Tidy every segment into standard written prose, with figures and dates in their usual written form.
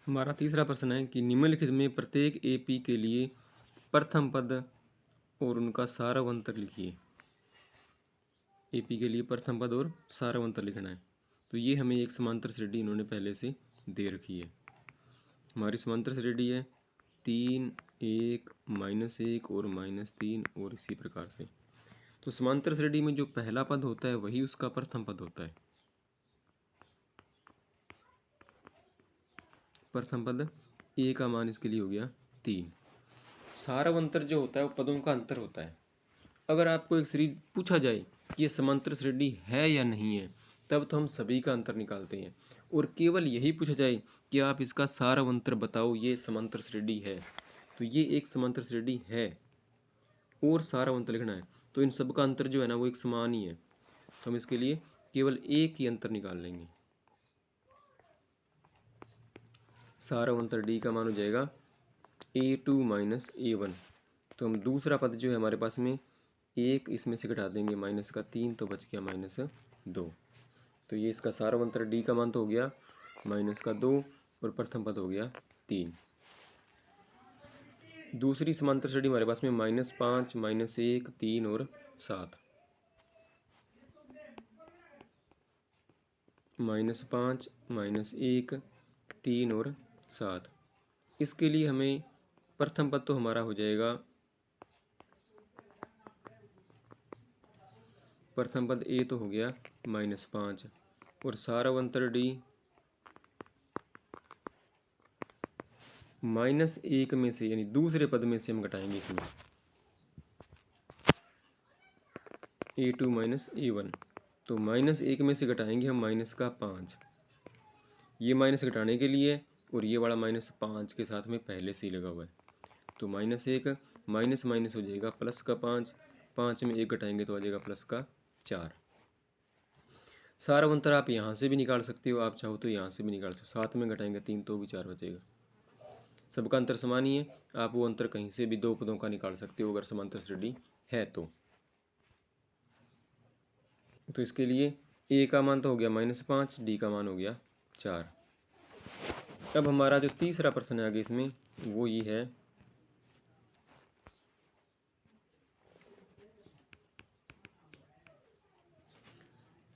हमारा तीसरा प्रश्न है कि निम्नलिखित में प्रत्येक एपी के लिए प्रथम पद और उनका सारावंतर लिखिए। एपी के लिए प्रथम पद और सारावंतर लिखना है। तो ये हमें एक समांतर श्रेणी इन्होंने पहले से दे रखी है। हमारी समांतर श्रेणी है 3 1 -1 और -3 और इसी प्रकार से। तो समांतर श्रेणी में जो पहला पद होता है वही उसका प्रथम पद होता है। प्रथम पद ए का मान इसके लिए हो गया 3। सारावंतर जो होता है वो पदों का अंतर होता है। अगर आपको एक सीरीज पूछा जाए कि ये समांतर श्रेणी है या नहीं है, तब तो हम सभी का अंतर निकालते हैं। और केवल यही पूछा जाए कि आप इसका सारावंतर बताओ, ये समांतर श्रेणी है, तो ये एक समांतर श्रेणी है और सारावंतर लिखना है, तो इन सब का अंतर जो है ना वो एक समान ही है। तो हम इसके लिए केवल एक ही अंतर निकाल लेंगे। सारावंतर डी का मान हो जाएगा A2 - A1। तो हम दूसरा पद जो है हमारे पास में एक इसमें से घटा देंगे माइनस का 3, तो बच गया -2। तो ये इसका सारावंतर डी का मान तो हो गया -2 और प्रथम पद हो गया 3। दूसरी समांतर श्रेणी हमारे पास में -5 -1 3 और 7। -5 -1 3 और 7। इसके लिए हमें प्रथम पद तो हमारा हो जाएगा, प्रथम पद ए तो हो गया -5 और सारावंतर डी -1 में से, यानी दूसरे पद में से हम घटाएंगे इसमें A2 - A1। तो -1 में से घटाएंगे हम -5। ये माइनस घटाने के लिए और ये वाला -5 के साथ में पहले से ही लगा हुआ है। तो -1 माइनस माइनस हो जाएगा प्लस का 5, 5 में 1 घटाएंगे तो आ जाएगा प्लस का 4। सारावंतर आप यहाँ से भी निकाल सकते हो, आप चाहो तो यहाँ से भी निकाल सकते हो। 7 में घटाएंगे 3 तो भी 4 बचेगा। सबका अंतर समान ही है, आप वो अंतर कहीं से भी दो पदों का निकाल सकते हो अगर समांतर श्रेणी है तो। इसके लिए ए का मान तो हो गया -5, डी का मान हो गया 4। अब हमारा जो तीसरा प्रश्न है आगे इसमें वो ये है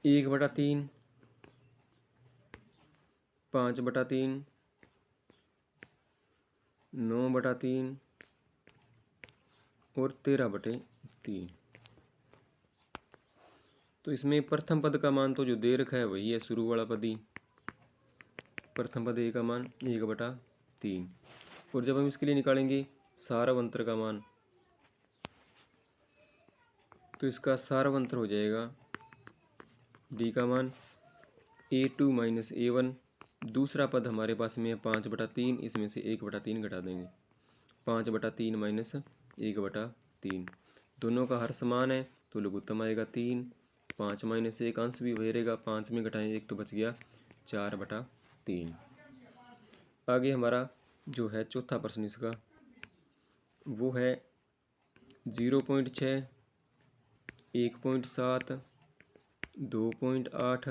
1/3, 5/3, 9/3 और 13/3। तो इसमें प्रथम पद का मान तो जो दे रखा है वही है, शुरू वाला पद ही। प्रथम पद ए का मान 1/3। और जब हम इसके लिए निकालेंगे सारावंतर का मान, तो इसका सारावंतर हो जाएगा डी का मान A2 - A1। दूसरा पद हमारे पास में है 5/3, इसमें से 1/3 घटा देंगे। 5/3 माइनस 1/3, दोनों का हर समान है तो लघुत्तम आएगा 3। 5 - 1 अंश भी वही रहेगा, 5 में घटाएं 1 तो बच गया 4/3। आगे हमारा जो है चौथा प्रश्न इसका वो है 0.6, 1.7, 2.8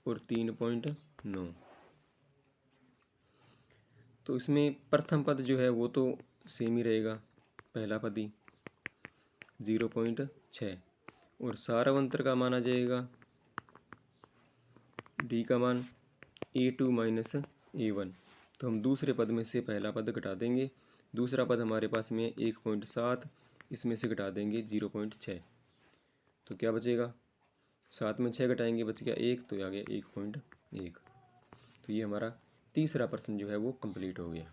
और 3.9। तो इसमें प्रथम पद जो है वो तो सेम ही रहेगा, पहला पद ही 0.6 और सारावंतर का मान आ जाएगा डी का मान A2 - A1। तो हम दूसरे पद में से पहला पद घटा देंगे। दूसरा पद हमारे पास में 1.7, इसमें से घटा देंगे 0.6, तो क्या बचेगा? 7 में 6 घटाएंगे बच गया 1, तो आ गया 1.1। तो ये हमारा तीसरा प्रश्न जो है वो कंप्लीट हो गया।